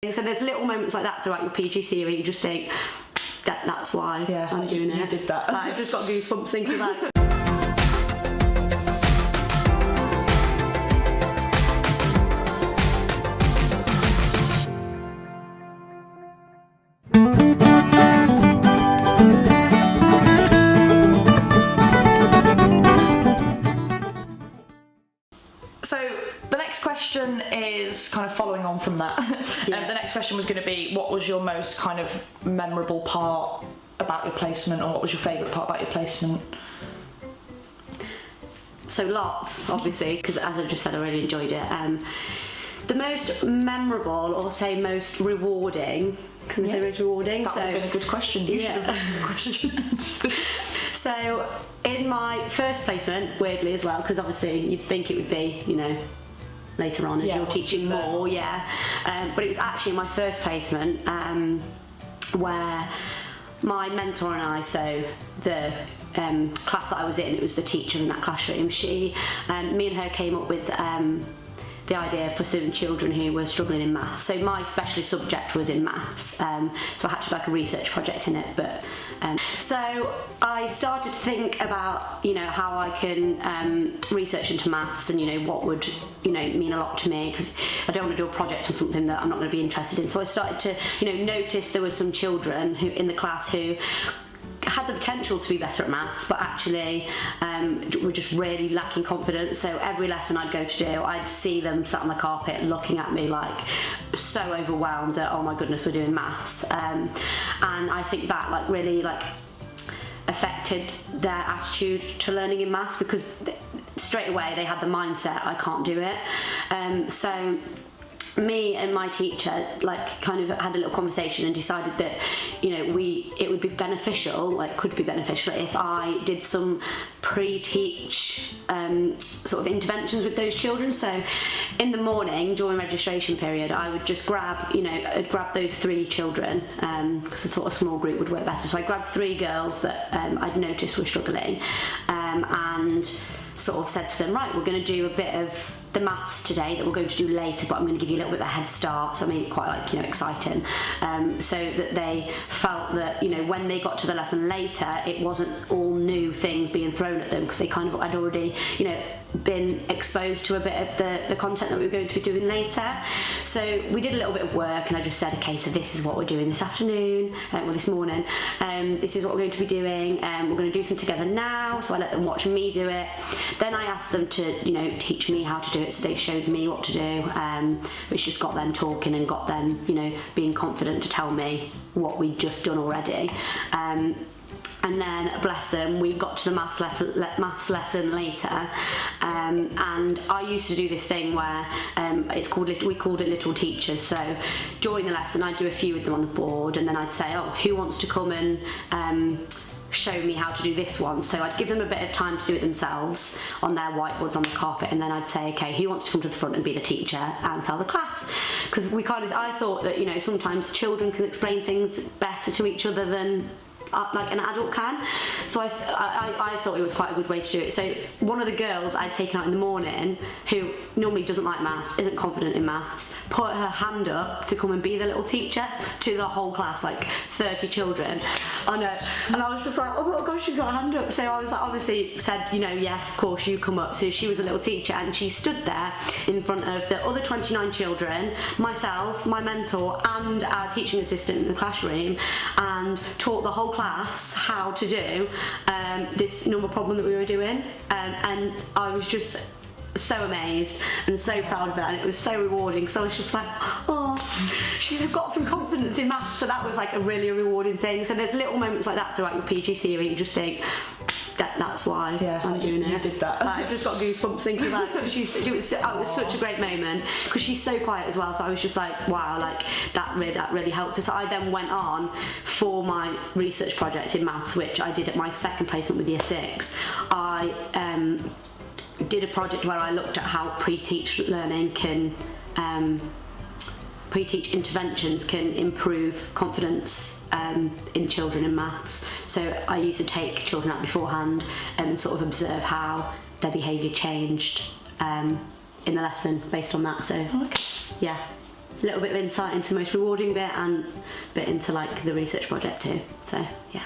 So there's little moments like that throughout your PGCE where you just think, that's why I'm doing it. You did that. Like, I've just got goosebumps thinking about it. Question is kind of following on from that. The next question was going to be, what was your most kind of memorable part about your placement, or what was your favourite part about your placement? So lots, obviously, because as I just said, I really enjoyed it. The most memorable, or say most rewarding, can I say most rewarding? That would have been a good question. You should have written the questions. So in my first placement, weirdly as well, because obviously you'd think it would be, you know, later on as you're teaching more, but it was actually my first placement where my mentor and I, so the class that I was in, it was the teacher in that classroom, me and her came up with the idea for certain children who were struggling in maths. So my specialist subject was in maths, so I had to do like a research project in it. But so I started to think about, you know, how I can research into maths, and, you know, what would, you know, mean a lot to me, because I don't want to do a project on something that I'm not going to be interested in. So I started to, you know, notice there were some children who in the class who had the potential to be better at maths, but actually were just really lacking confidence. So every lesson I'd go to do, I'd see them sat on the carpet looking at me like so overwhelmed at, oh my goodness, we're doing maths. And I think that like really like affected their attitude to learning in maths, because straight away they had the mindset, I can't do it. So me and my teacher like kind of had a little conversation and decided that, you know, it would be beneficial, like could be beneficial, if I did some pre-teach sort of interventions with those children. So in the morning during registration period, I would just grab, you know, I'd grab those 3 children because I thought a small group would work better. So I grabbed 3 girls that I'd noticed were struggling, and sort of said to them, right, we're going to do a bit of the maths today that we're going to do later, but I'm going to give you a little bit of a head start. So I made it quite, like, you know, exciting, so that they felt that, you know, when they got to the lesson later, it wasn't all new things being thrown at them, because they kind of had already, you know, been exposed to a bit of the content that we were going to be doing later. So we did a little bit of work, and I just said, okay, so this is what we're doing this afternoon, well this morning, this is what we're going to be doing, we're going to do some together now. So I let them watch me do it. Then I asked them to, you know, teach me how to do it, so they showed me what to do, which just got them talking and got them, you know, being confident to tell me what we'd just done already. And then, bless them, we got to the maths lesson later, and I used to do this thing where we called it Little Teachers. So during the lesson, I'd do a few with them on the board, and then I'd say, oh, who wants to come and show me how to do this one? So I'd give them a bit of time to do it themselves on their whiteboards on the carpet, and then I'd say, okay, who wants to come to the front and be the teacher and tell the class? Because I thought that, you know, sometimes children can explain things better to each other than like an adult can. So I thought it was quite a good way to do it. So one of the girls I'd taken out in the morning, who normally doesn't like maths, isn't confident in maths, put her hand up to come and be the little teacher to the whole class, like 30 children. I know. And I was just like, oh my gosh, she's got a hand up. So I was like, obviously said, you know, yes, of course, you come up. So she was a little teacher, and she stood there in front of the other 29 children, myself, my mentor, and our teaching assistant in the classroom, and taught the whole class how to do this number problem that we were doing, and I was just so amazed and so proud of it, and it was so rewarding, because I was just like, oh, she's got some confidence in maths. So that was like a really rewarding thing. So there's little moments like that throughout your PGCE where you just think, that's why I'm doing it. You did that. Like, I've just got goosebumps thinking about it. It was such a great moment, because she's so quiet as well. So I was just like, wow, like that really helped us. So I then went on for my research project in maths, which I did at my second placement with Year 6. I did a project where I looked at how pre-teach learning can, pre-teach interventions can improve confidence in children in maths. So I used to take children out beforehand and sort of observe how their behaviour changed in the lesson based on that. So okay. Yeah. little bit of insight into most rewarding bit and a bit into like the research project too. So yeah.